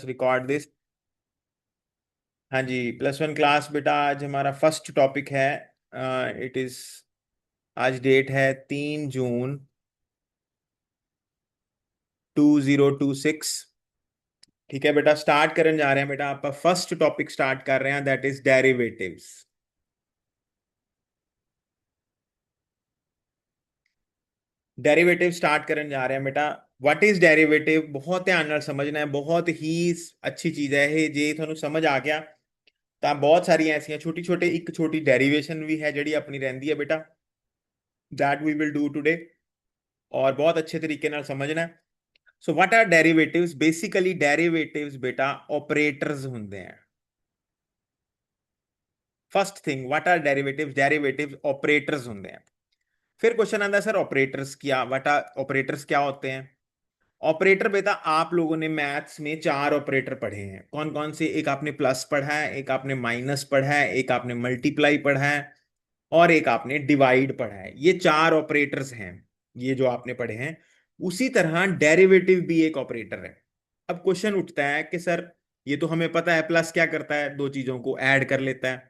Record this. हाँ जी, +1 class बेटा, आज हमारा फर्स्ट टॉपिक है। इट इज आज डेट है 3 जून 2026। ठीक है बेटा, स्टार्ट करने जा रहे हैं बेटा। आपका फर्स्ट टॉपिक स्टार्ट कर रहे हैं, that is derivatives. Derivative start करने जा रहे हैं बेटा। व्हाट इज डेरिवेटिव, बहुत ध्यान ਨਾਲ समझना है, बहुत ही अच्छी चीज है ये। ਜੇ ਤੁਹਾਨੂੰ ਸਮਝ ਆ ਗਿਆ ਤਾਂ ਬਹੁਤ ਸਾਰੀਆਂ ਐਸੀਆਂ ਛੋਟੀ ਛੋਟੇ ਇੱਕ ਛੋਟੀ ਡੈਰੀਵੇਸ਼ਨ ਵੀ ਹੈ ਜਿਹੜੀ ਆਪਣੀ ਰਹਿੰਦੀ ਹੈ बेटा, that we will do today. और बहुत अच्छे तरीके ਨਾਲ समझना है। So what are derivatives, basically derivatives बेटा ऑपरेटर्स होंगे हैं। First thing, what are derivatives, derivatives operators होंगे हैं। फिर क्वेश्चन आता है सर ऑपरेटर्स क्या, व्हाट आर ऑपरेटर्स क्या होते हैं। ऑपरेटर बेटा, आप लोगों ने मैथ्स में 4 ऑपरेटर पढ़े हैं। कौन कौन से, एक आपने प्लस पढ़ा है, एक आपने माइनस पढ़ा है, एक आपने मल्टीप्लाई पढ़ा है, और एक आपने डिवाइड पढ़ा है। ये 4 ऑपरेटर्स हैं, ये जो आपने पढ़े हैं। उसी तरह डेरिवेटिव भी एक ऑपरेटर है। अब क्वेश्चन उठता है कि सर ये तो हमें पता है, प्लस क्या करता है, दो चीजों को ऐड कर लेता है।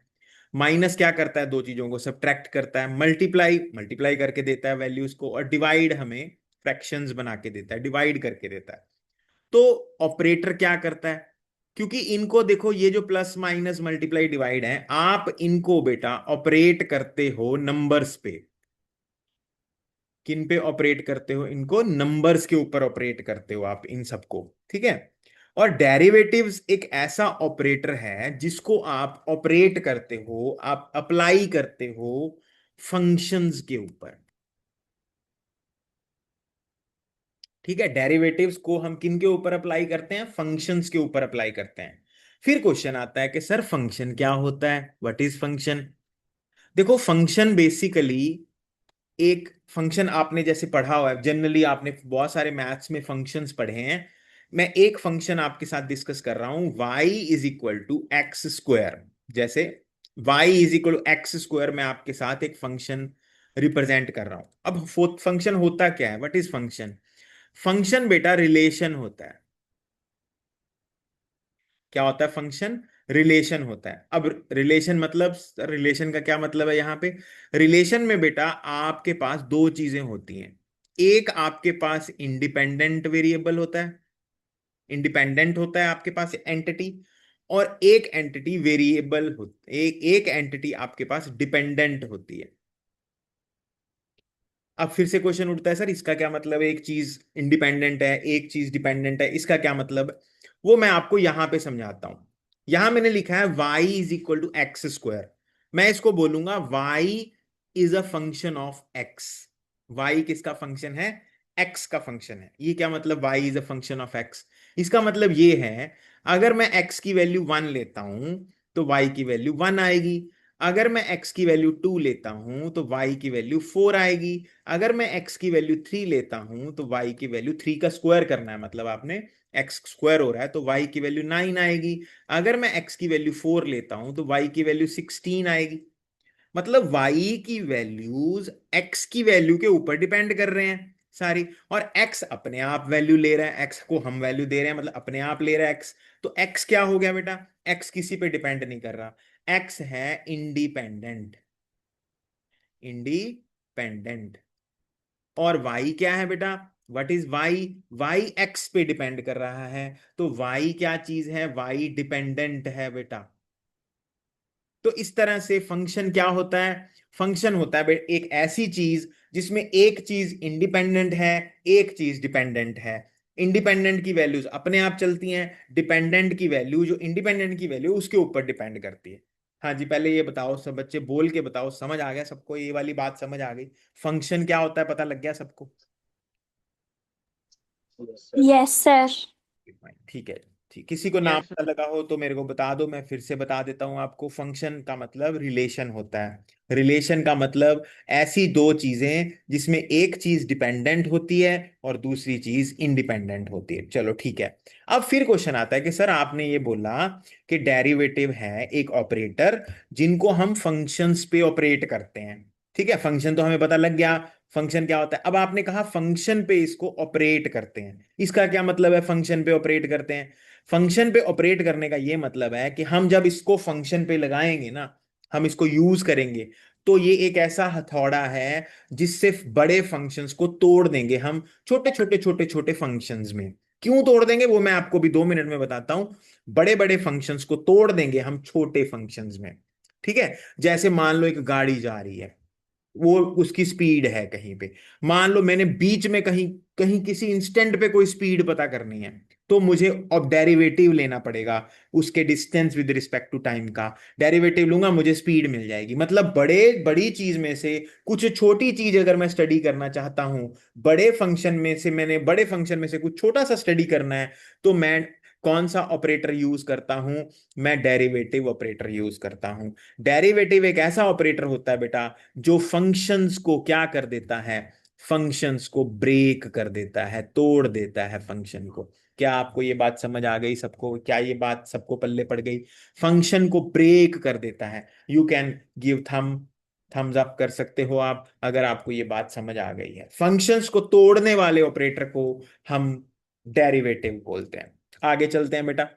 माइनस क्या करता है, दो चीजों को सब्ट्रैक्ट करता है। मल्टीप्लाई मल्टीप्लाई करके देता है वैल्यूज को। और डिवाइड हमें फ्रैक्शंस बना के देता है, डिवाइड करके देता है। तो ऑपरेटर क्या करता है, क्योंकि इनको देखो, ये जो प्लस माइनस मल्टीप्लाई डिवाइड है, आप इनको बेटा ऑपरेट करते हो नंबर्स पे। किन पे ऑपरेट करते हो, इनको नंबर्स के ऊपर ऑपरेट करते हो आप इन सबको। ठीक है। और डेरिवेटिव्स एक ऐसा ऑपरेटर है जिसको आप ऑपरेट करते हो, आप अप्लाई करते हो फंक्शंस के ऊपर। ठीक है, डेरिवेटिव्स को हम किन के ऊपर अप्लाई करते हैं, फंक्शंस के ऊपर अप्लाई करते हैं। फिर क्वेश्चन आता है कि सर फंक्शन क्या होता है, व्हाट इज फंक्शन। देखो, फंक्शन बेसिकली एक फंक्शन आपने जैसे पढ़ा हुआ है, जनरली आपने बहुत सारे मैथ्स में फंक्शंस पढ़े हैं। मैं एक फंक्शन आपके साथ डिस्कस कर रहा हूं, y is equal to x square. जैसे y is equal to x square, मैं आपके साथ एक फंक्शन रिप्रेजेंट कर रहा हूं। अब फंक्शन होता क्या है, व्हाट इज फंक्शन। फंक्शन बेटा रिलेशन होता है। क्या होता है फंक्शन, रिलेशन होता है। अब रिलेशन मतलब, रिलेशन का क्या मतलब है यहाँ पे। रिलेशन में बेटा आपके पास दो चीजें होती हैं। एक आपके पास इंडिपेंडेंट वेरिएबल होता है, इंडिपेंडेंट होता है आपके पास एंटिटी। और एक एंटिटी वेरिएबल होती, एक एंटिटी आपके पास डिपेंडेंट होती है। अब फिर से क्वेश्चन उठता है, सर इसका क्या मतलब है, एक चीज इंडिपेंडेंट है एक चीज डिपेंडेंट है, इसका क्या मतलब। वो मैं आपको यहां पे समझाता हूं। यहां मैंने लिखा है y is equal to x square. मैं इसको बोलूंगा y is a function of x। y किसका फंक्शन है, x का फंक्शन है। ये क्या मतलब, y is a function of x। इसका मतलब ये है, अगर मैं x की वैल्यू 1 लेता हूं तो y की वैल्यू 1 आएगी। अगर मैं x की वैल्यू 2 लेता हूं तो y की वैल्यू 4 आएगी। अगर मैं x की वैल्यू 3 लेता हूं तो y की वैल्यू 3 का स्क्वायर करना है, मतलब आपने x स्क्वायर हो रहा है तो y की वैल्यू 9 आएगी। अगर मैं x की वैल्यू 4 लेता हूं तो y की वैल्यू 16 आएगी। मतलब y की वैल्यूज x की वैल्यू के ऊपर डिपेंड कर रहे हैं सारी। और x अपने आप वैल्यू ले रहा है, x को हम वैल्यू दे रहे हैं, मतलब अपने आप ले रहा है x। तो x क्या हो गया बेटा, x किसी पे डिपेंड नहीं कर रहा, x है इंडिपेंडेंट, इंडिपेंडेंट। और y क्या है बेटा, what is y, y x पे डिपेंड कर रहा है। तो y क्या चीज है, y डिपेंडेंट है बेटा। तो इस तरह से फंक्शन क्या होता है, फंक्शन होता है एक ऐसी चीज जिसमें एक चीज इंडिपेंडेंट है, एक चीज डिपेंडेंट है। इंडिपेंडेंट की वैल्यूज अपने आप चलती हैं, डिपेंडेंट की वैल्यू, जो इंडिपेंडेंट की वैल्यू उसके ऊपर डिपेंड करती है। हाँ जी, पहले ये बताओ सब बच्चे, बोल के बताओ, समझ आ गया सबको, ये वाली बात समझ आ गई। फंक्शन क्या होता है पता लग गया सबको। Yes sir. ठीक है। ठीक, किसी को नाम यस पता लगा हो तो मेरे को बता दो, मैं फिर से बता देता हूं आपको। फंक्शन का मतलब रिलेशन होता है। रिलेशन का मतलब ऐसी दो चीजें जिसमें एक चीज डिपेंडेंट होती है और दूसरी चीज इंडिपेंडेंट होती है। चलो ठीक है। अब फिर क्वेश्चन आता है कि सर आपने ये बोला कि डेरिवेटिव है एक ऑपरेटर जिनको हम फंक्शंस पे ऑपरेट करते हैं। ठीक है, फंक्शन तो हमें पता लग गया, फंक्शन क्या होता है? अब आपने कहा फंक्शन पे इसको ऑपरेट करते हैं, इसका क्या मतलब है फंक्शन पे ऑपरेट करते हैं? फंक्शन पे ऑपरेट करने का ये मतलब है कि हम जब इसको फंक्शन पे लगाएंगे ना, हम इसको यूज करेंगे, तो ये एक ऐसा हथौड़ा है जिससे बड़े फंक्शंस को तोड़ देंगे हम छोटे छोटे छोटे छोटे फंक्शंस में। क्यों तोड़ देंगे वो मैं आपको भी 2 मिनट में बताता हूं। बड़े बड़े फंक्शंस को तोड़ देंगे हम छोटे फंक्शंस में। ठीक है? जैसे मान लो एक गाड़ी जा रही है, वो उसकी स्पीड है कहीं पे, मान लो मैंने बीच में कहीं कहीं किसी इंस्टेंट पे कोई स्पीड पता करनी है, तो मुझे अब डेरिवेटिव लेना पड़ेगा उसके distance with respect to time का। डेरिवेटिव लूंगा, मुझे स्पीड मिल जाएगी। मतलब बड़े बड़ी चीज में से कुछ छोटी चीज अगर मैं स्टडी करना चाहता हूं, बड़े फंक्शन में से कुछ छोटा सा स्टडी करना है, तो मैं कौन सा ऑपरेटर यूज करता हूं? मैं डेरिवेटिव ऑपरेटर यूज करता हूं। डेरिवेटिव एक ऐसा ऑपरेटर होता है बेटा जो फंक्शंस को क्या कर देता है? फंक्शंस को ब्रेक कर देता है, तोड़ देता है फंक्शन को। क्या आपको ये बात समझ आ गई सबको? क्या ये बात सबको पल्ले पड़ गई? फंक्शन को ब्रेक कर देता है। You can give Thums up कर सकते हो आप अगर आपको ये बात समझ आ गई है। फंक्शंस को तोड़ने वाले ऑपरेटर को हम डेरिवेटिव बोलते हैं। आगे चलते हैं बेटा।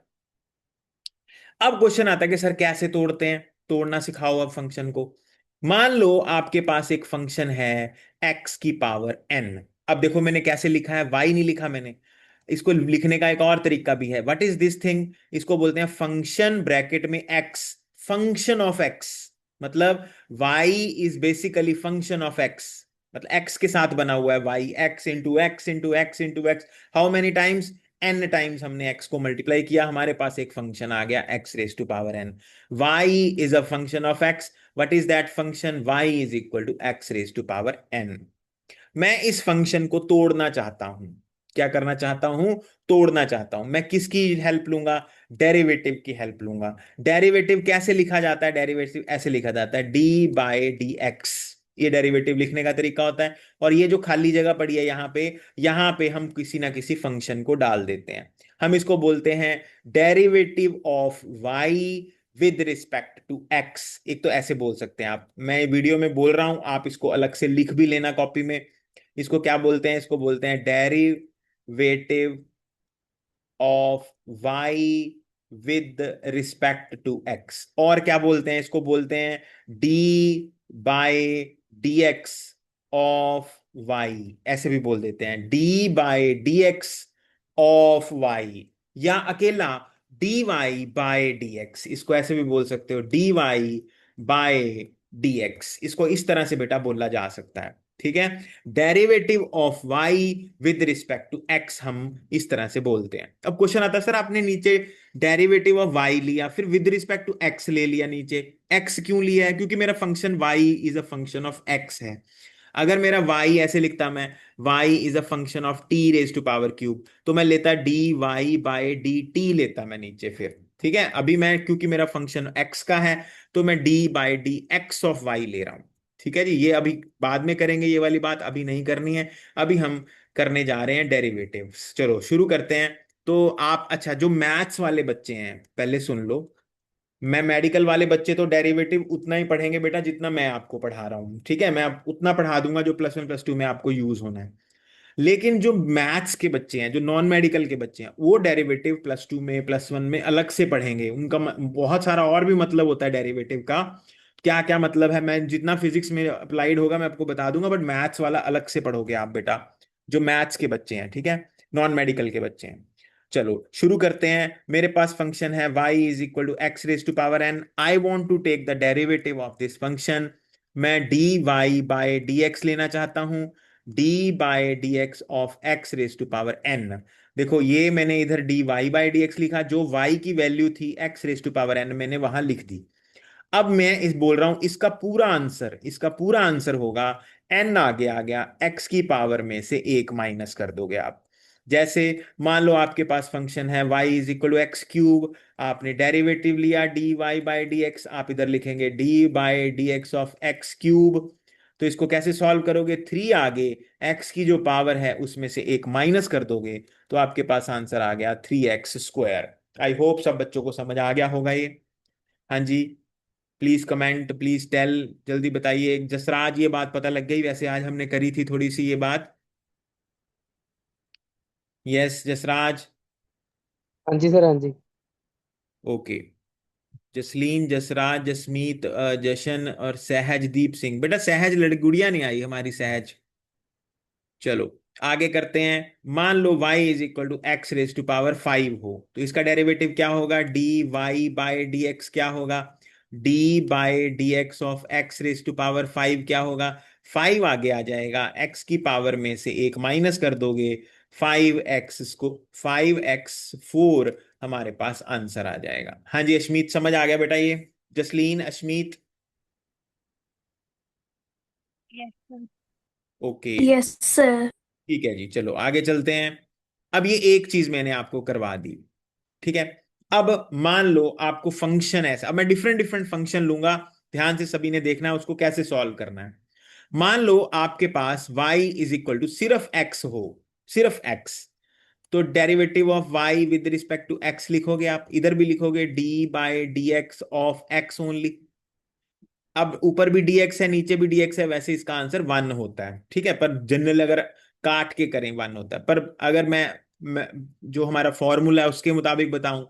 अब क्वेश्चन आता है कि सर कैसे तोड़ते हैं? तोड़ना सिखाओ अब फंक्शन को। मान लो आपके पास एक फंक्शन है x की पावर n। अब देखो मैंने कैसे लिखा है, y नहीं लिखा मैंने। इसको लिखने का एक और तरीका भी है। What is this thing? इसको बोलते हैं फंक्शन ब्रैकेट में x, फंक्शन ऑफ x। मतलब y is basically function of x। मतलब x के साथ बना हुआ है y, x into x into x into x. How many times? n times हमने x को मल्टीप्लाई किया, हमारे पास एक फंक्शन आ गया x raise to power n। y is a function of x। What is that function? y is equal to x raise to power n। मैं इस फंक्शन को तोड़ना चाहता हूं। क्या करना चाहता हूं? तोड़ना चाहता हूं। मैं किसकी हेल्प लूंगा? डेरिवेटिव की हेल्प लूंगा। डेरिवेटिव कैसे लिखा जाता है? डेरिवेटिव ऐसे लिखा जाता है d/dx। ये डेरिवेटिव लिखने का तरीका होता है। और ये जो खाली जगह पड़ी है यहां पे हम किसी ना किसी फंक्शन को डाल देते हैं। हम इसको बोलते हैं derivative of y with respect to x। एक तो ऐसे बोल सकते हैं आप, मैं वीडियो में बोल रहा हूं, आप इसको अलग से लिख भी लेना कॉपी में। इसको क्या बोलते हैं? इसको बोलते हैं derivative of y with respect to x। और क्या बोलते हैं? इसको बोलते हैं d/dx ऑफ y। ऐसे भी बोल देते हैं d/dx ऑफ y, या अकेला dy/dx। इसको ऐसे भी बोल सकते हो dy/dx। इसको इस तरह से बेटा बोला जा सकता है। ठीक है? Derivative of y with respect to x हम इस तरह से बोलते हैं। अब क्वेश्चन आता है सर आपने नीचे डेरिवेटिव ऑफ y लिया, फिर विद रिस्पेक्ट टू x ले लिया, नीचे x क्यों लिया है? क्योंकि मेरा function y is a function of x है। अगर मेरा y ऐसे लिखता मैं, y is a function of t raise to power cube, तो मैं लेता dy/dt लेता मैं नीचे फिर। ठीक है? अभी मैं क्योंकि मेरा फंक्शन x का है, तो मैं d/dx ऑफ y ले रहा हूं। ठीक है जी? ये अभी बाद में करेंगे, ये वाली बात अभी नहीं करनी है। अभी हम करने जा रहे हैं डेरिवेटिव्स। चलो शुरू करते हैं। तो आप, अच्छा, जो मैथ्स वाले बच्चे हैं पहले सुन लो। मैं मेडिकल वाले बच्चे तो डेरिवेटिव उतना ही पढ़ेंगे बेटा जितना मैं आपको पढ़ा रहा हूँ। ठीक है? मैं उतना पढ़ा दूंगा जो प्लस वन प्लस टू में आपको यूज होना है। लेकिन जो मैथ्स के बच्चे हैं, जो नॉन मेडिकल के बच्चे हैं, वो डेरिवेटिव प्लस टू में प्लस वन में अलग से पढ़ेंगे। उनका बहुत सारा और भी मतलब होता है डेरिवेटिव का। क्या क्या मतलब है, मैं जितना फिजिक्स में अप्लाइड होगा मैं आपको बता दूंगा, बट मैथ्स वाला अलग से पढ़ोगे आप बेटा, जो मैथ्स के बच्चे हैं। ठीक है? नॉन मेडिकल के बच्चे हैं। चलो शुरू करते हैं। मेरे पास फंक्शन है y is equal to x raise to power n। I want to take the derivative of this function. मैं dy/dx लेना चाहता हूं। d/dx of x raise to power n। देखो ये मैंने इधर dy/dx लिखा, जो y की वैल्यू थी x raise to power n मैंने वहां लिख दी। अब मैं इस बोल रहा हूं इसका पूरा आंसर होगा, n आगे आ गया, x की पावर में से एक माइनस कर दोगे आप। जैसे मान लो आपके पास फंक्शन है y is equal to x cube. आपने डेरिवेटिव लिया dy/dx, आप इधर लिखेंगे d/dx ऑफ एक्स क्यूब। तो इसको कैसे सॉल्व करोगे? 3 आगे x की जो पावर है उसमें से एक माइनस कर दोगे, तो आपके पास आंसर आ गया 3x स्क्वायर। आई होप सब बच्चों को समझ आ गया होगा ये। हाँ जी। प्लीज कमेंट, प्लीज टेल, जल्दी बताइए। जसराज, ये बात पता लग गई वैसे, आज हमने करी थी थोड़ी सी ये बात। यस जसराज। हाँ जी सर, हाँ जी। ओके। जसलीन, जसराज, जसमीत, जशन और सहजदीप सिंह। बेटा सहज लड़गुड़िया नहीं आई हमारी, सहज। चलो आगे करते हैं। मान लो y is equal to x raise to power 5 हो, तो इसका डेरिवेटिव क्या होगा? D y by d x क्या होगा? D by d x of x raise to power 5 क्या होगा? 5 आगे आ जाएगा, x की पावर में से एक माइनस कर दोगे, 5x को, 5x4 हमारे पास आंसर आ जाएगा। हाँ जी अश्मीत, समझ आ गया बेटा ये? Jasleen, Ashmeet. Yes sir. Okay. Yes sir. ठीक है जी, चलो आगे चलते हैं। अब ये एक चीज मैंने आपको करवा दी, ठीक है। अब मान लो आपको फंक्शन ऐसा, अब मैं डिफरेंट डिफरेंट फंक्शन लूंगा, ध्यान से सभी ने देखना है उसको कैसे सॉल्व करना है। मान लो आपके पास y इज इक्वल टू सिर्फ x हो, सिर्फ x, तो derivative of y with respect to x लिखोगे आप, इधर भी लिखोगे d by d x of x only. अब ऊपर भी dx है नीचे भी dx है, वैसे इसका आंसर 1 होता है, ठीक है। पर जनरल अगर काट के करें 1 होता है, पर अगर मैं जो हमारा फॉर्मूला है उसके मुताबिक बताऊं,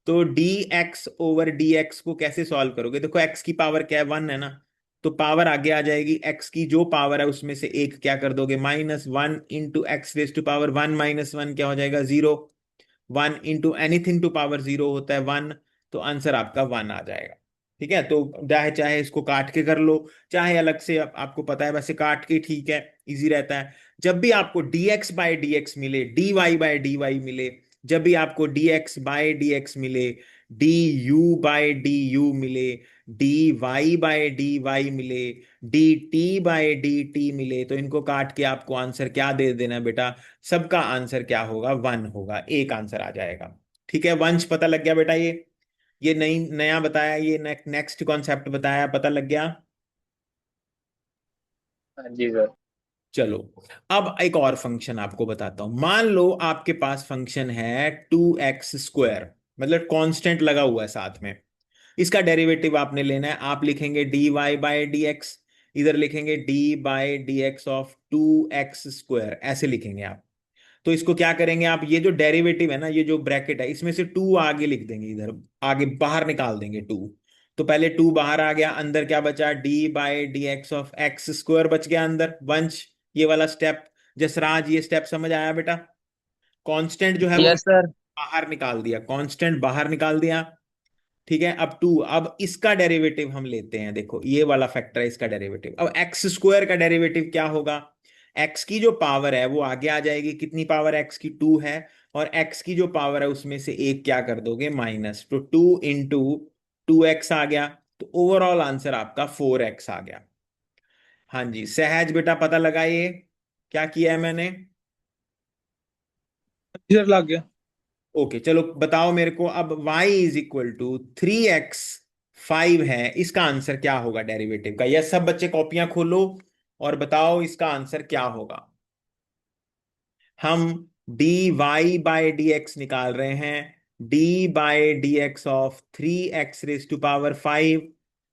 तो D x over D x को कैसे सॉल्व करोगे? देखो एक्स की पावर क्या है? 1 है ना, तो पावर आगे आ जाएगी, एक्स की जो पावर है उसमें से एक क्या कर दोगे? -1 into x raise to power 1 -1 क्या हो जाएगा? 0। 1 इंटू एनीथिंग टू पावर 0 होता है 1, तो आंसर आपका 1 आ जाएगा। ठीक है, तो चाहे चाहे इसको काट के कर लो, चाहे अलग से, आपको पता है वैसे काट के ठीक है, इजी रहता है। जब भी आपको dx बाय dx मिले, dy बाय dy मिले, जब भी आपको dx बाय dx मिले, du बाय du मिले, dy बाय dy मिले, dt बाय dt मिले, तो इनको काट के आपको आंसर क्या दे देना है बेटा? सबका आंसर क्या होगा? 1 होगा, एक आंसर आ जाएगा। ठीक है, वंश पता लग गया बेटा? ये नई नया बताया, ये नेक्स्ट कॉन्सेप्ट बताया, पता लग गया? हाँ जी सर। चलो अब एक और फंक्शन आपको बताता हूं। मान लो आपके पास फंक्शन है 2x स्क्वायर, मतलब कांस्टेंट लगा हुआ है साथ में। इसका डेरिवेटिव आपने लेना है, आप लिखेंगे d y by d x, इधर लिखेंगे d by d x of 2x square, ऐसे लिखेंगे आप। तो इसको क्या करेंगे आप, ये जो डेरिवेटिव है ना, ये जो ब्रैकेट है, इसमें से 2 आगे लिख देंगे, इधर आगे बाहर निकाल देंगे 2। तो पहले 2 बाहर आ गया, अंदर क्या बचा? D by d x of x square बच गया अंदर। वंश, ये वाला स्टेप, जसराज ये स्टेप समझ आया बेटा? कांस्टेंट जो है वो यस सर। बाहर निकाल दिया, कांस्टेंट बाहर निकाल दिया। ठीक है, अब 2, अब इसका डेरिवेटिव हम लेते हैं, देखो ये वाला फैक्टर है इसका डेरिवेटिव। अब एक्स स्क्वायर का डेरिवेटिव क्या होगा? एक्स की जो पावर है वो आगे आ जाएगी, कितनी पावर? एक्स की 2 है, और एक्स की जो पावर है उसमें से एक क्या कर दोगे? माइनस, तो 2 इंटू 2x आ गया, तो ओवरऑल आंसर आपका 4x आ गया। हाँ जी सहज बेटा, पता लगा ये क्या किया है मैंने? सर लग गया। ओके चलो बताओ मेरे को, अब y is equal to 3x 5 है, इसका आंसर क्या होगा डेरिवेटिव का? यह सब बच्चे कॉपियां खोलो और बताओ इसका आंसर क्या होगा। हम d y by d x निकाल रहे हैं, d by d x of 3x⁵5।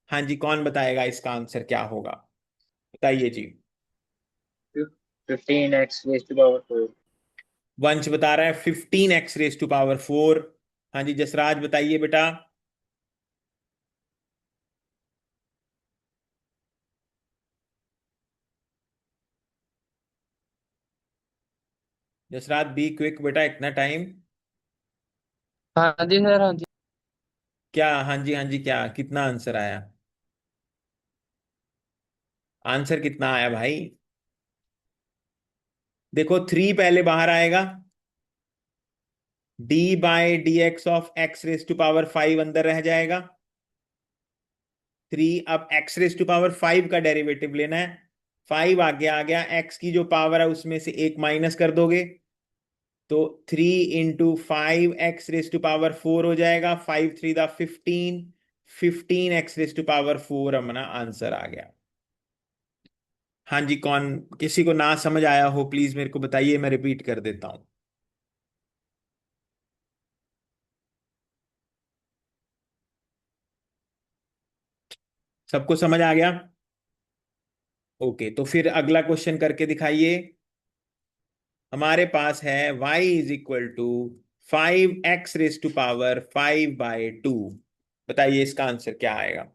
हाँ जी, कौन बताएगा इसका आंसर क्या होगा? बताइए जी। 15x⁴। वंश बता रहा है 15x⁴। हाँ जी जसराज बताइए बेटा। जसराज बी क्विक बेटा, इतना टाइम हाँ जी सर, हाँ जी। क्या? हाँ जी हाँ जी, क्या कितना आंसर आया? आंसर कितना आया भाई? देखो 3 पहले बाहर आएगा, d by d x of x⁵5 अंदर रह जाएगा, 3। अब x⁵5 का डेरिवेटिव लेना है, 5 आगे आ गया, x की जो पावर है उसमें से एक माइनस कर दोगे, तो 3 इंटू 5 x⁴ हो जाएगा, 5 3 15, 15x⁴ अपना आंसर आ गया। हाँ जी, कौन, किसी को ना समझ आया हो प्लीज मेरे को बताइए, मैं रिपीट कर देता हूं। सबको समझ आ गया? ओके, तो फिर अगला क्वेश्चन करके दिखाइए। हमारे पास है y is equal to 5x⁵5/2। बताइए इसका आंसर क्या आएगा?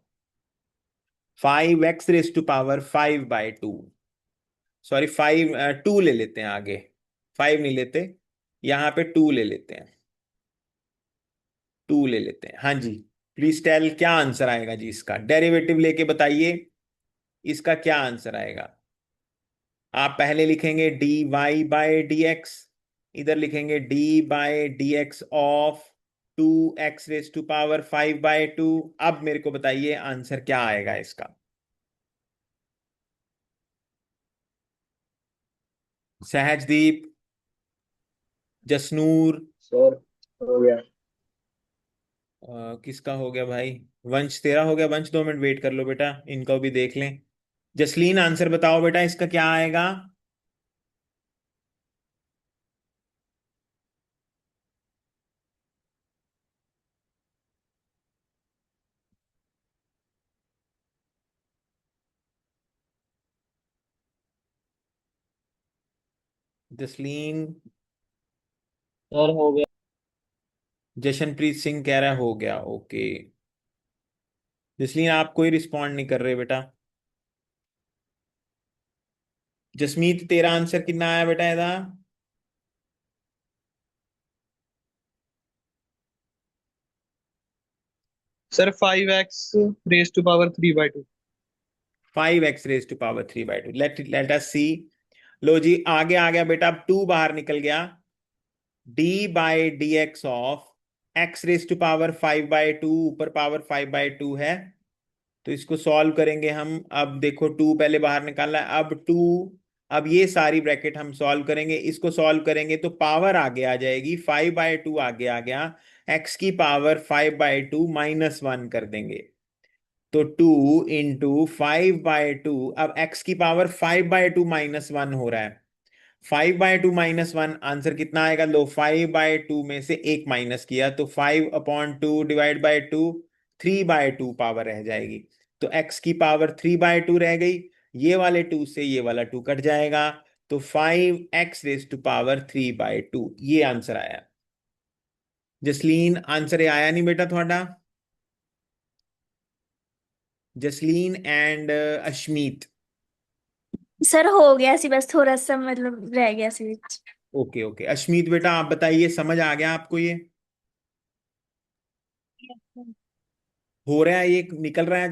5x⁵5/2, सॉरी 2 ले लेते हैं आगे, 5 नहीं लेते, यहां पे 2 ले लेते हैं, 2 ले लेते हैं। हाँ जी, प्लीज टेल क्या आंसर आएगा जी, इसका डेरिवेटिव लेके बताइए इसका क्या आंसर आएगा। आप पहले लिखेंगे dy/dx, इधर लिखेंगे d/dx ऑफ 2x⁵5/2। अब मेरे को बताइए आंसर क्या आएगा इसका। सहजदीप, जसनूर, सर हो गया। किसका हो गया भाई? वंश, तेरा हो गया। वंश 2 मिनट वेट कर लो बेटा, इनको भी देख लें। जसलीन आंसर बताओ बेटा, इसका क्या आएगा? जसलीन, सर हो गया। जशनप्रीत सिंह कह रहा है हो गया। ओके, जसलीन आप कोई रिस्पॉन्ड नहीं कर रहे बेटा। जसमीत तेरा आंसर कितना आया बेटा ਇਹਦਾ? Sir 5x⁵3/2। 5x⁵3/2। Let us सी। लो जी, आगे आ गया बेटा, अब 2 बाहर निकल गया। d/dx ऑफ x⁵5/2, ऊपर पावर 5/2 है, तो इसको सॉल्व करेंगे हम। अब देखो 2 पहले बाहर निकाला है, अब 2, अब ये सारी ब्रैकेट हम सॉल्व करेंगे। इसको सॉल्व करेंगे तो पावर आगे आ जाएगी, 5/2 आगे आ गया, x की पावर 5/2 -1 कर देंगे, तो 2 × 5/2। अब x की पावर 5/2 -1 हो रहा है, 5/2 -1 आंसर कितना आएगा? लो, 5/2 में से एक माइनस किया तो 5/2 डिवाइड बाय 2, 3/2 पावर रह जाएगी, तो x की पावर 3/2 रह गई। ये वाले 2 से ये वाला 2 कट जाएगा, तो 5x⁵3/2 ये आंसर आया। जसलीन आंसर ये आया नहीं बेटा थोड़ा? जसलीन एंड अश्मीत। सर हो गया सी, बस थोड़ा सा मतलब रह गया सी बीच। ओके ओके, अश्मीत बेटा आप बताइए, समझ आ गया आपको ये? Yes, sir. हो रहा है, ये निकल रहा है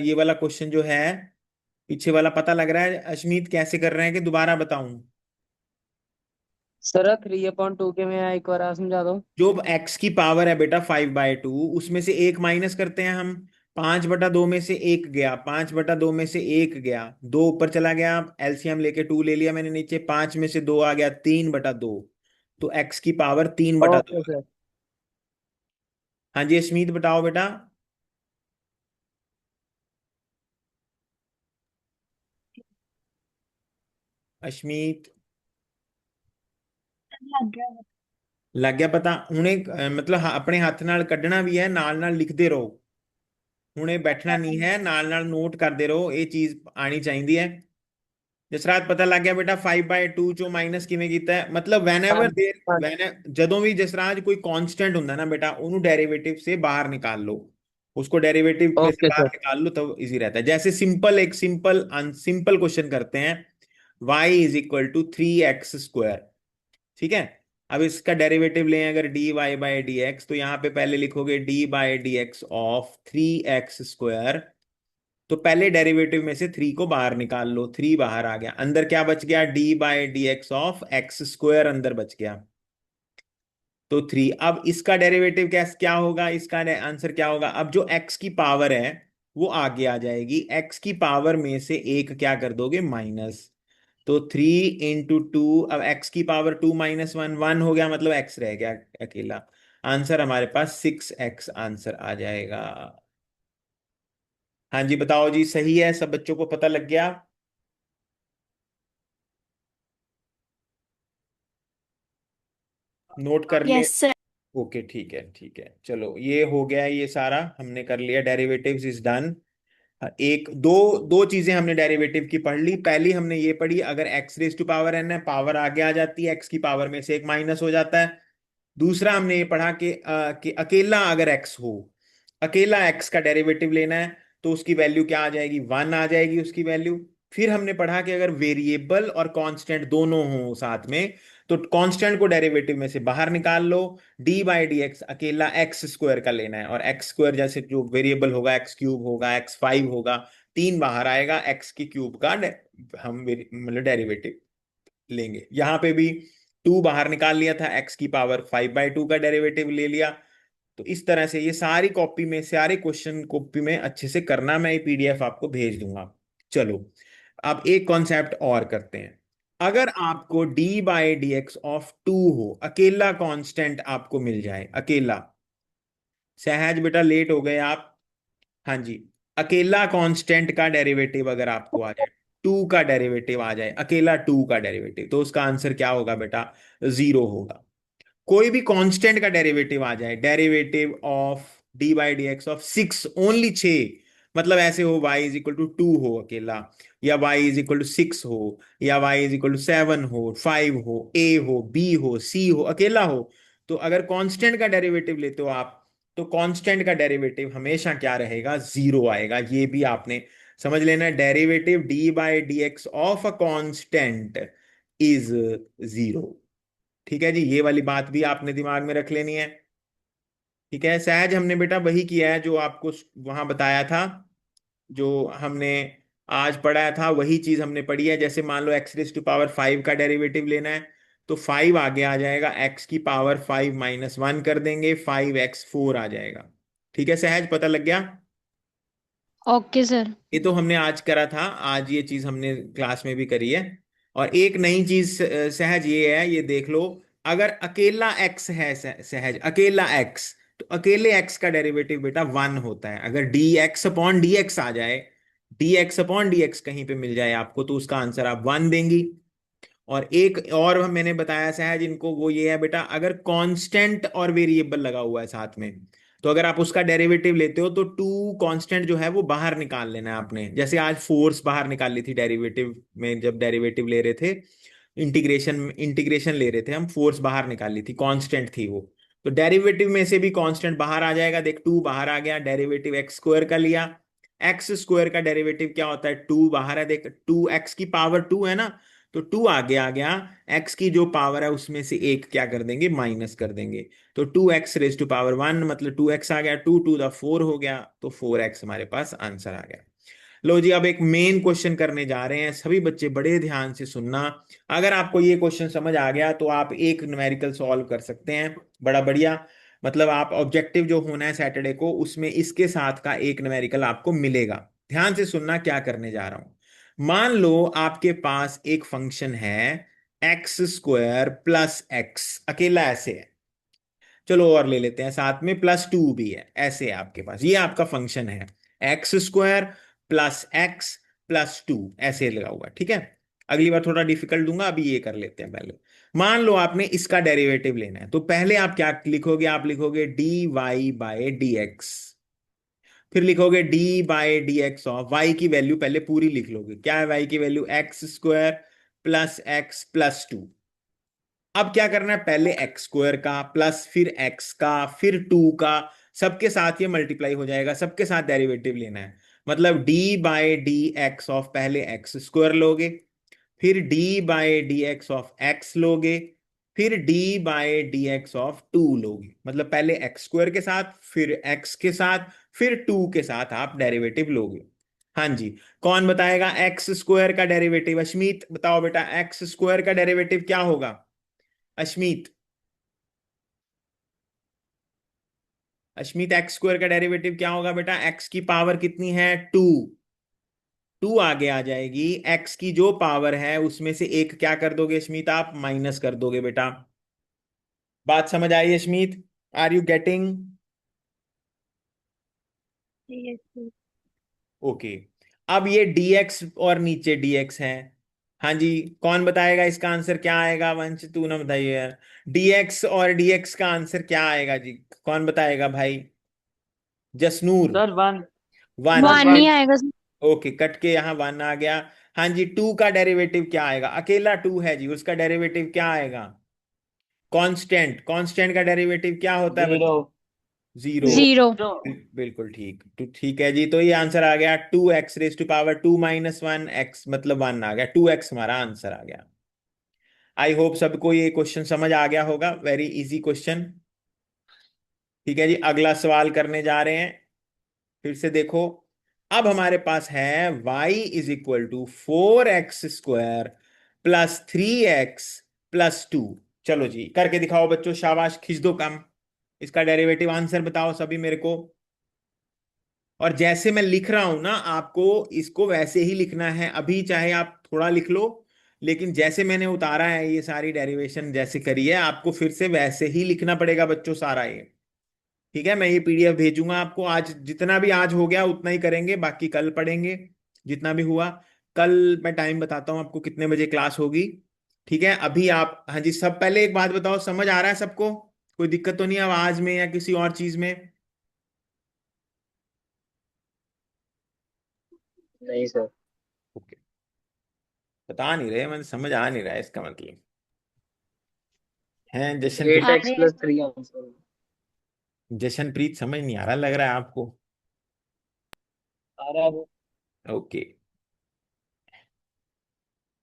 ये वाला क्वेश्चन जो है, पीछे वाला पता लग रहा है? अश्मीत कैसे कर रहे हैं कि दोबारा बताऊं? सर 3/2 के में एक बार समझा दो। जो एक्स की पावर है बेटा 5/2, उसमें से एक माइनस करते हैं हम। 5/2 में से एक गया, 5/2 में से एक गया, 2 ऊपर चला गया, एलसीएम लेके 2 ले लिया मैंने नीचे, 5 में से 2 आ गया, 3/2, तो एक्स की पावर 3/2। Okay sir. हाँ जी अश्मीत बताओ बेटा। अश्मीत लग गया। लग गया पता? ਹੁਣੇ मतलब ਆਪਣੇ ਹੱਥ ਨਾਲ ਕੱਢਣਾ ਵੀ ਹੈ, ਨਾਲ ਨਾਲ ਲਿਖਦੇ ਰਹੋ। ਹੁਣੇ ਬੈਠਣਾ ਨਹੀਂ ਹੈ, ਨਾਲ ਨਾਲ ਨੋਟ ਕਰਦੇ ਰਹੋ, ਇਹ ਚੀਜ਼ ਆਣੀ ਚਾਹੀਦੀ ਹੈ। ਜਸਰਾਤ ਪਤਾ ਲੱਗ ਗਿਆ ਬੇਟਾ 5/2 ਚੋਂ ਮਾਈਨਸ ਕਿਵੇਂ ਕੀਤਾ ਹੈ? मतलब हाँ whenever देर हाँ। ਜਦੋਂ भी जसराज कोई कांस्टेंट ਹੁੰਦਾ ना बेटा, ਉਹਨੂੰ डेरिवेटिव से बाहर निकाल लो, उसको डेरिवेटिव में से ओके बाहर सर। निकाल लो, तो इजी रहता है। जैसे सिंपल, एक सिंपल सिंपल क्वेश्चन करते हैं, y = 3x², ठीक है? अब इसका डेरिवेटिव लें अगर dy/dx, तो यहां पे पहले लिखोगे d/dx ऑफ 3x², तो पहले डेरिवेटिव में से 3 को बाहर निकाल लो, 3 बाहर आ गया, अंदर क्या बच गया? d/dx ऑफ x² अंदर बच गया, तो 3। अब इसका डेरिवेटिव क्या होगा? इसका आंसर क्या होगा? अब जो x की पावर है वो आगे आ जाएगी, x की पावर में से एक क्या कर दोगे? माइनस, तो 3 × 2, अब x की पावर 2 -1, 1 हो गया, मतलब x रह गया अकेला। आंसर हमारे पास 6x आंसर आ जाएगा। हाँ जी बताओ जी, सही है? सब बच्चों को पता लग गया? नोट कर ले? Yes sir. ओके ठीक है ठीक है, चलो ये हो गया, ये सारा हमने कर लिया, डेरिवेटिव्स इज डन। एक दो दो चीजें हमने डेरिवेटिव की पढ़ ली। पहली हमने ये पढ़ी, अगर x raise to power n है, पावर आगे आ जाती है, एक्स की पावर में से एक माइनस हो जाता है। दूसरा हमने ये पढ़ा कि अकेला अगर एक्स हो, अकेला एक्स का डेरिवेटिव लेना है, तो उसकी वैल्यू क्या आ जाएगी, वन आ जाएगी उसकी वैल्यू। फिर हमने पढ़ा कि अगर वेरिएबल और कांस्टेंट दोनों हो साथ में, तो कांस्टेंट को डेरिवेटिव में से बाहर निकाल लो। डी बाई डी एक्स अकेला एक्स स्क्वायर का लेना है, और एक्स स्क्वायर जैसे जो वेरिएबल होगा, एक्स क्यूब होगा, एक्स फाइव होगा, तीन बाहर आएगा, एक्स की क्यूब का हम मतलब डेरिवेटिव लेंगे। यहां पे भी टू बाहर निकाल लिया था, एक्स की पावर 5/2 का डेरिवेटिव ले लिया। तो इस तरह से ये सारी कॉपी में, सारे क्वेश्चन कॉपी में अच्छे से करना, मैं ये पीडीएफ आपको भेज दूंगा। चलो, अब एक कॉन्सेप्ट और करते हैं। अगर आपको d by d x of two हो, अकेला कांस्टेंट आपको मिल जाए, अकेला, सहज बेटा लेट हो गए आप। हाँ जी, अकेला कांस्टेंट का डेरिवेटिव अगर आपको आ जाए, टू का डेरिवेटिव आ जाए, अकेला टू का डेरिवेटिव, तो उसका आंसर क्या होगा बेटा, जीरो होगा। कोई भी कांस्टेंट का डेरिवेटिव आ जाए, derivative of d by d x of six, only छ, मतलब ऐसे हो y is equal to two हो अकेला, या y is equal to six हो, या y is equal to seven हो, फाइव हो, a हो, b हो, c हो, अकेला हो, तो अगर कांस्टेंट का डेरिवेटिव लेते हो आप, तो कांस्टेंट का डेरिवेटिव हमेशा क्या रहेगा, जीरो आएगा। ये भी आपने समझ लेना, derivative D by d x of a constant is zero. ठीक है जी, ये वाली बात भी आपने दिमाग में रख लेनी है। ठीक है सहज, हमने बेटा वही किया है जो आपको वहां बताया था, जो हमने आज पढ़ाया था, वही चीज हमने पढ़ी है। जैसे मान लो एक्स रेज टू पावर 5 का डेरिवेटिव लेना है, तो 5 आगे आ जाएगा, एक्स की पावर 5 माइनस वन कर देंगे, 5x4 आ जाएगा। ठीक है सहज, पता लग गया। Okay sir. ये तो हमने आज करा था, आज ये चीज हमने क्लास में भी करी है। और एक नई चीज सहज ये है, ये देख लो, अगर अकेला एक्स है, सहज अकेला एक्स, तो अकेले एक्स का डेरिवेटिव बेटा वन होता है। अगर d x upon d x आ जाए, d x upon d x कहीं पे मिल जाए आपको, तो उसका आंसर आप वन देंगी। और एक और मैंने बताया सहज इनको, वो ये है बेटा, अगर कांस्टेंट और वेरिएबल लगा हुआ है साथ में, तो अगर आप उसका डेरिवेटिव लेते हो, तो टू कांस्टेंट जो है वो बाहर निकाल लेना है आपने। जैसे आज फोर्स बाहर निकाल ली थी डेरिवेटिव में, जब डेरिवेटिव ले रहे थे, इंटीग्रेशन इंटीग्रेशन ले रहे थे हम, फोर्स बाहर निकाल ली थी, कांस्टेंट थी वो। तो डेरिवेटिव में से भी कांस्टेंट बाहर आ जाएगा, देख टू बाहर आ गया, डेरिवेटिव एक्स स्क्वायर का लिया, एक्स स्क्वायर का डेरिवेटिव क्या होता है, टू बाहर है, देख टू, एक्स की पावर टू है ना, तो टू आगे आ गया, एक्स की जो पावर है उसमें से एक क्या कर देंगे, माइनस कर देंगे। तो two x raise to power one, मतलब टू एक्स आ गया, टू टू द फोर हो गया, तो 4x हमारे पास आंसर आ गया। लो जी, अब एक मेन क्वेश्चन करने जा रहे हैं, सभी बच्चे बड़े ध्यान से सुनना। अगर आपको ये क्वेश्चन समझ आ गया, तो आप एक न्यूमेरिकल सॉल्व कर सकते हैं, बड़ा बढ़िया। मतलब आप ऑब्जेक्टिव जो होना है सैटरडे को, उसमें इसके साथ का एक न्यूमेरिकल आपको मिलेगा। ध्यान से सुनना क्या करने जा रहा हूं। मान लो आपके पास एक फंक्शन है एक्स स्क्वायर प्लस एक्स, अकेला ऐसे है, चलो और ले लेते हैं साथ में, प्लस टू भी है, ऐसे है आपके पास, ये आपका फंक्शन है, x square plus x plus to, ऐसे लगा हुआ है। ठीक है, अगली बार थोड़ा डिफिकल्ट दूंगा, अभी ये कर लेते हैं पहले। मान लो आपने इसका डेरिवेटिव लेना है, तो पहले आप क्या लिखोगे, आप लिखोगे d y by d x, फिर लिखोगे d by d x of, y की वैल्यू पहले पूरी लिख लोगे, क्या है वाई की value, x square plus x plus two. अब क्या करना है, पहले एक्स स्क्वायर का, प्लस फिर एक्स का, फिर टू का, सबके साथ ये मल्टीप्लाई हो जाएगा, सबके साथ डेरिवेटिव लेना है। मतलब d by d x of, पहले एक्स स्क्वायर लोगे, फिर d by d x of x लोगे, फिर d by d x of two लोगे। मतलब पहले एक्स स्क्वायर के साथ, फिर एक्स के साथ, फिर टू के साथ आप डेरिवेटिव लोगे। हाँ जी, कौन बताएगा एक्स स्क्वायर का डेरिवेटिव, अश्मीत बताओ बेटा, एक्स स्क्वायर का डेरिवेटिव क्या होगा, अश्मीत, अश्मीत एक्स स्क्वायर का डेरिवेटिव क्या होगा बेटा, एक्स की पावर कितनी है, टू, टू आगे आ जाएगी, एक्स की जो पावर है उसमें से एक क्या कर दोगे अश्मीत, आप माइनस कर दोगे बेटा। बात समझ आई Ashmeet, are you getting, yes, okay. अब ये dx और नीचे dx है, हाँ जी, कौन बताएगा इसका आंसर क्या आएगा, वंश तू ना बताइए यार, dx और dx का आंसर क्या आएगा जी, कौन बताएगा भाई, Jasnoor, sir one. One. One ही आएगा सर। ओके, कट के यहाँ वन आ गया। हाँ जी, टू का डेरिवेटिव क्या आएगा? अकेला टू है जी, उसका डेरिवेटिव क्या आएगा? कांस्टेंट, कांस्टेंट का डेरिवेटिव क्या होता है जीरो। बच्चों? जीरो। जीरो। बिल्कुल ठीक, तो ठीक है जी। तो ये आंसर आ गया 2x⁻2 - 1 x, मतलब 1 आ गया, 2x हमारा आंसर आ गया। आई होप सबको ये क्वेश्चन समझ आ गया होगा, वेरी इजी क्वेश्चन। ठीक है जी, अगला सवाल करने जा रहे हैं। फिर से देखो, अब हमारे पास है y = 4x² + 3x + 2। चलो जी, करके दिखाओ बच्चों, शाबाश, खींच दो काम। इसका डेरिवेटिव आंसर बताओ सभी मेरे को। और जैसे मैं लिख रहा हूं ना, आपको इसको वैसे ही लिखना है अभी, चाहे आप थोड़ा लिख लो, लेकिन जैसे मैंने उतारा है ये सारी डेरिवेशन जैसे करी है, आपको फिर से वैसे ही लिखना पड़ेगा बच्चों सारा ये। ठीक है, मैं ये पीडीएफ भेजूंगा आपको। आज जितना भी आज हो गया उतना ही करेंगे, बाकी कल पढ़ेंगे जितना भी हुआ। कल मैं टाइम बताता हूँ आपको कितने बजे क्लास होगी। ठीक है, अभी आप, हाँ जी, सब पहले एक बात बताओ, समझ आ रहा है सबको? कोई दिक्कत तो नहीं है आवाज में या किसी और चीज में? नहीं सर। ओके, बता नहीं रहे, मतलब समझ आ नहीं रहा है इसका मतलब है। एट आ एक्स रहे हैं। Plus three answer. जशनप्रीत समझ नहीं आ रहा लग रहा है आपको। आ रहा है वो। ओके,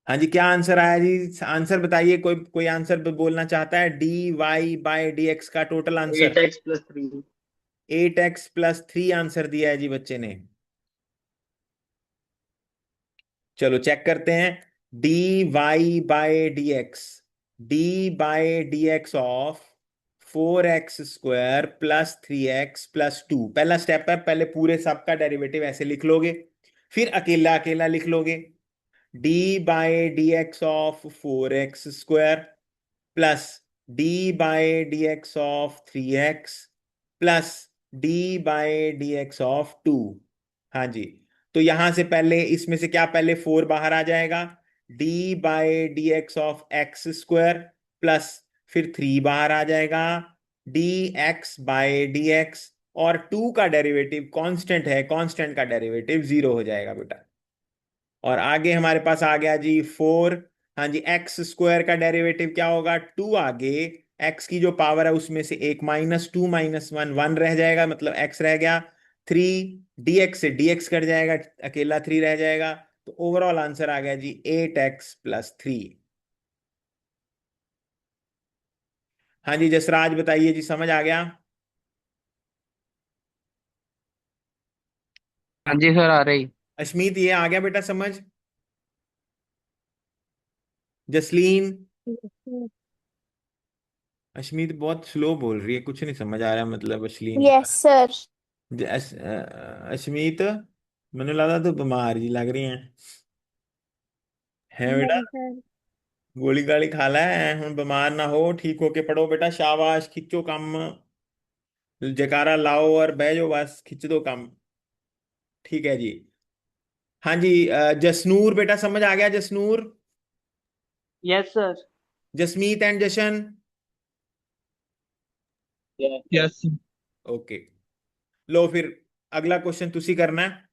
हाँ जी, क्या आंसर आया जी? आंसर बताइए, कोई कोई आंसर बोलना चाहता है? dy/dx का total answer. 8x + 3। 8x + 3 answer दिया है जी बच्चे ने। चलो चेक करते हैं। dy/dx ऑफ 4x² + 3x + 2, पहला स्टेप है, पहले पूरे सब का डेरिवेटिव ऐसे लिख लोगे, फिर अकेला अकेला लिख लोगे। d/dx of 4x² plus d/dx of 3x plus d/dx of 2। हाँ जी, तो यहां से पहले इसमें से क्या, पहले 4 बाहर आ जाएगा, d/dx ऑफ x² प्लस फिर 3 बाहर आ जाएगा, dx/dx, और 2 का डेरिवेटिव कांस्टेंट है, कांस्टेंट का डेरिवेटिव 0 हो जाएगा बेटा। और आगे हमारे पास आ गया जी 4। हाँ जी, x² का डेरिवेटिव क्या होगा? 2 आगे, x की जो पावर है उसमें से एक -2 - 1 1 रह जाएगा, मतलब x रह गया। 3 dx से dx कट जाएगा, अकेला 3 रह जाएगा। तो ओवरऑल आंसर आ गया जी 8x + 3। हाँ जी, जसराज बताइए जी, समझ आ गया? हाँ जी सर, आ रही। अश्मीत, ये आ गया बेटा समझ? जसलीन? अश्मीत बहुत स्लो बोल रही है, कुछ नहीं समझ आ रहा है मतलब अश्लीन का। Yes sir. अश्मीत, मैंने लगा तो बीमार जी लग रही है बेटा? नहीं सर। गोली गाली खा ला है हम, बीमार ना हो, ठीक होके पढ़ो बेटा, शाबाश, खिंचो काम, जयकारा लाओ और बह जाओ, बस खिंच दो काम। ठीक है जी। हाँ जी, जसनूर बेटा समझ आ गया? Jasnoor, yes sir. Jasmeet and Jashan? Yes. Okay, लो फिर अगला क्वेश्चन तुसी करना है।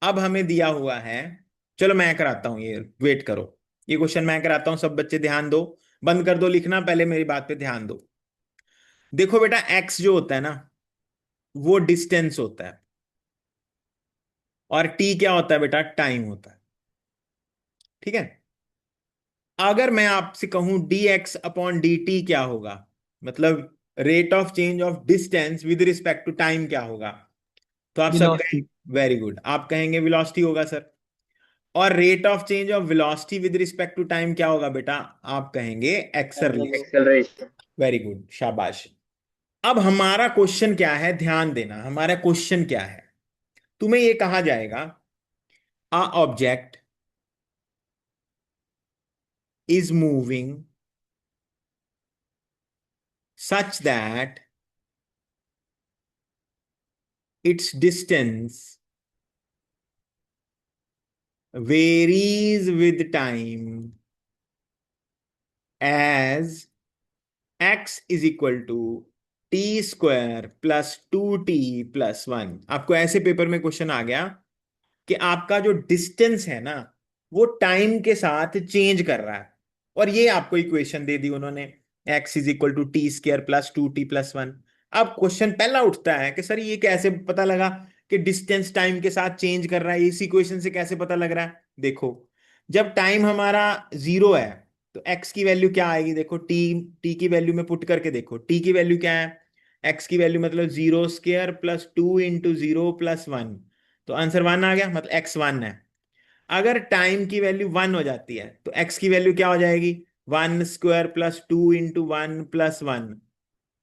अब हमें दिया हुआ है, चलो मैं कराता हूं ये, वेट करो, ये क्वेश्चन मैं कराता हूं, सब बच्चे ध्यान दो, बंद कर दो लिखना, पहले मेरी बात पे ध्यान दो। देखो बेटा, एक्स जो होता है ना, वो डिस्टेंस होता है, और टी क्या होता है बेटा? टाइम होता है। ठीक है, अगर मैं आपसे कहूं dx/dt क्या होगा, मतलब rate of change of distance with respect to time क्या होगा, तो आप सब वेलोसिटी। कहेंगे, वेरी गुड, आप कहेंगे वेलोसिटी होगा सर। और rate of change of velocity with respect to time क्या होगा बेटा? आप कहेंगे एक्सेलरेशन। एक्सेलरेशन। वेरी गुड, शाबाश। अब हमारा क्वेश्चन क्या है, ध्यान देना, हमारा क्वेश्चन क्या है। तुम्हें ये कहा जाएगा, a object is moving such that its distance varies with time as x is equal to T square plus 2t+1। आपको ऐसे पेपर में क्वेश्चन आ गया कि आपका जो डिस्टेंस है ना वो टाइम के साथ चेंज कर रहा है, और ये आपको इक्वेशन दे दी उन्होंने, x = t² + 2t+1। अब क्वेश्चन पहला उठता है कि सर ये कैसे पता लगा कि डिस्टेंस टाइम के साथ चेंज कर रहा है, इस इक्वेशन से कैसे पता लग रहा है? देखो, जब टाइम हमारा 0 है तो x की वैल्यू क्या आएगी? देखो t की वैल्यू में पुट करके देखो, t की वैल्यू क्या है? x की वैल्यू मतलब 0² + 2 × 0+1, तो आंसर 1 आ गया, मतलब x 1 है। अगर टाइम की वैल्यू 1 हो जाती है तो x की वैल्यू क्या हो जाएगी? 1² + 2 × 1+1,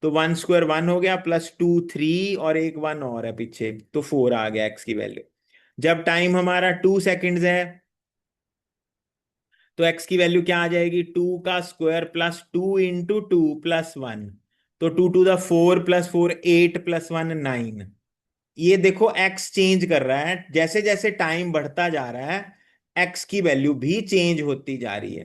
तो 1² 1 हो गया, +2 3, और एक 1 और है पीछे, तो 4 आ गया x की वैल्यू। जब टाइम हमारा 2 सेकेंड्स है तो x की वैल्यू क्या आ जाएगी? 2² + 2 × 2+1, तो 2⁴ + 4 8 + 1 9। ये देखो x चेंज कर रहा है, जैसे जैसे टाइम बढ़ता जा रहा है x की वैल्यू भी चेंज होती जा रही है।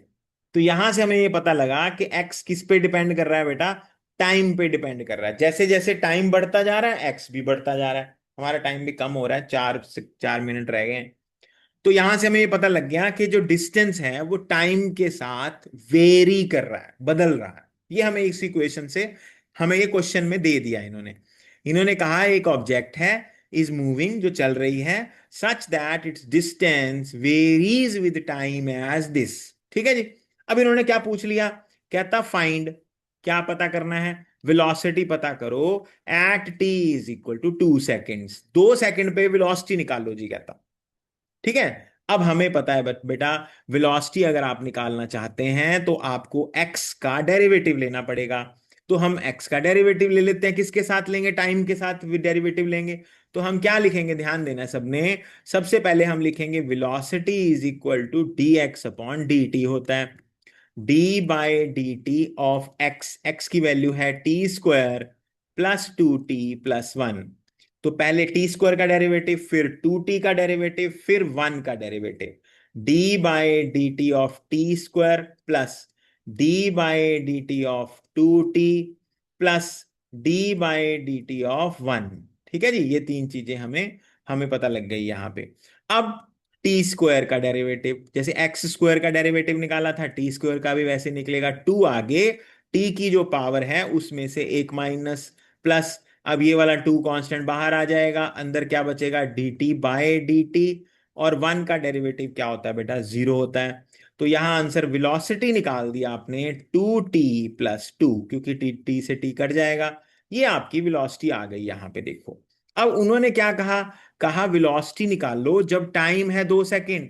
तो यहां से हमें ये पता लगा कि x किस पे डिपेंड कर रहा है बेटा? टाइम पे डिपेंड कर रहा है। जैसे जैसे टाइम बढ़ता जा रहा है x भी बढ़ता जा रहा है। हमारा टाइम भी कम हो रहा है, 4 मिनट रह गए हैं। तो यहां से हमें ये पता लग गया कि जो डिस्टेंस है वो टाइम के साथ वेरी कर रहा है, बदल रहा है। ये हमें इस इक्वेशन से, हमें ये क्वेश्चन में दे दिया इन्होंने। इन्होंने कहा एक ऑब्जेक्ट है, इज मूविंग, जो चल रही है, such that its distance varies with time as this. ठीक है जी। अब इन्होंने क्या पूछ लिया? कहता फाइंड, क्या पता करना है? वेलोसिटी पता करो एट t = 2 सेकेंड्स। 2 सेकेंड पे वेलोसिटी निकालो जी, कहता। ठीक है। अब हमें पता है बेटा, वेलोसिटी अगर आप निकालना चाहते हैं तो आपको x का डेरिवेटिव लेना पड़ेगा। तो हम x का डेरिवेटिव ले लेते हैं, किसके साथ लेंगे? टाइम के साथ डेरिवेटिव लेंगे। तो हम क्या लिखेंगे, ध्यान देना सबने। सबसे पहले हम लिखेंगे वेलोसिटी = dx/dt होता है। d/dt x की वैल्यू है t² + 2t+1। तो पहले t² का डेरिवेटिव, फिर 2t का डेरिवेटिव, फिर 1 का derivative. d/dt plus d/dt 2t d/dt 1। ठीक है जी। ये तीन चीजें हमें हमें पता लग गई यहां पे। अब t² का डेरिवेटिव, जैसे x² का डेरिवेटिव निकाला था, t² का भी वैसे निकलेगा। 2 आगे, t की जो पावर है उसमें से एक माइनस, प्लस, अब ये वाला 2 कांस्टेंट बाहर आ जाएगा, अंदर क्या बचेगा? dt/dt। और 1 का डेरिवेटिव क्या होता है बेटा? 0 होता है। तो यहां आंसर वेलोसिटी निकाल दिया आपने 2t+2, क्योंकि t से t कट जाएगा। ये आपकी वेलोसिटी आ गई यहां पे, देखो। अब उन्होंने क्या कहा? कहा वेलोसिटी निकालो जब टाइम है 2 सेकेंड।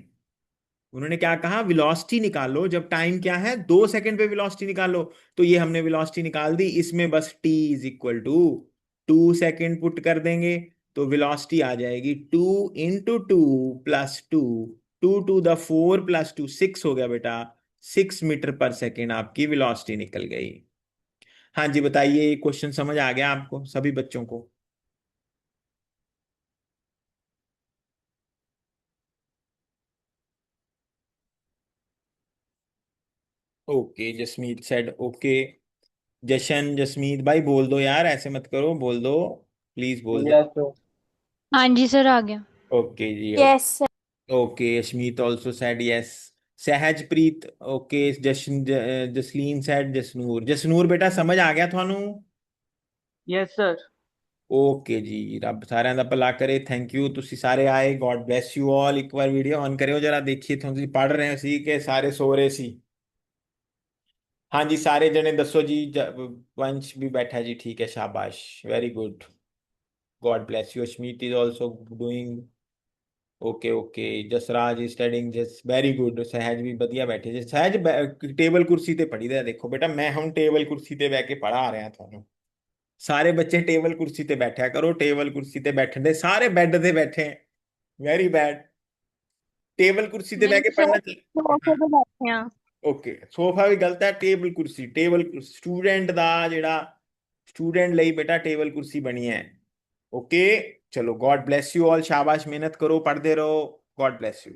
उन्होंने क्या कहा? वेलोसिटी निकालो जब टाइम क्या है? 2 सेकेंड पे वेलोसिटी निकालो। तो ये हमने वेलोसिटी निकाल दी, इसमें बस t = 2 सेकेंड पुट कर देंगे, तो वेलोसिटी आ जाएगी 2 × 2 + 2, 2⁴ + 2 6 हो गया बेटा। 6 मीटर/सेकेंड आपकी वेलोसिटी निकल गई। हाँ जी, बताइए, क्वेश्चन समझ आ गया आपको सभी बच्चों को? Okay, Jasmeet said okay. Jashan, Jasmeet भाई बोल दो यार, ऐसे मत करो, बोल दो, प्लीज बोल दो। Yes sir. हाँ जी सर, आ गया। ओके जी, yes sir. Okay. Yashmeet also said yes. Sahajpreet okay. Jashan, Jasleen said Jasnoor. Jasnoor बेटा समझ आ गया थानू? Yes sir. ओके जी, रब साਰਿਆਂ ਦਾ ਭਲਾ करे। थैंक यू, ਤੁਸੀਂ ਸਾਰੇ ਆਏ। God bless you all. एक बार वीडियो ऑन करियो जरा, देखिए ਤੁਸੀਂ पढ़ रहे सी कि सारे सो रहे सी? हाँ जी, सारे जने दसो जी। वंश भी बैठा जी, ठीक है, शाबाश, very good. God bless you. Ashmeet is also doing okay okay. Jasraj is studying Jas, very good. Sahaj भी बढ़िया बैठे जी। सहज टेबल कुर्सी ते पढ़ी दा, देखो बेटा मैं हम टेबल कुर्सी ते बह के पढ़ा रहे हैं थानू। सारे बच्चे टेबल कुर्सी ते बैठा करो, टेबल कुर्सी ते बैठे दे, सारे बेड ते बैठे हैं। Very bad. टेबल कुर्सी ते बह नहीं के सर, पढ़ना सोफे पे बैठे हैं। ओके, सोफा भी गलत है, टेबल कुर्सी, टेबल स्टूडेंट दा जेड़ा, स्टूडेंट ਲਈ बेटा टेबल कुर्सी बनी है। ओके, चलो, गॉड ब्लेस यू ऑल, शाबाश, मेहनत करो, पढ़ते रहो। God bless you.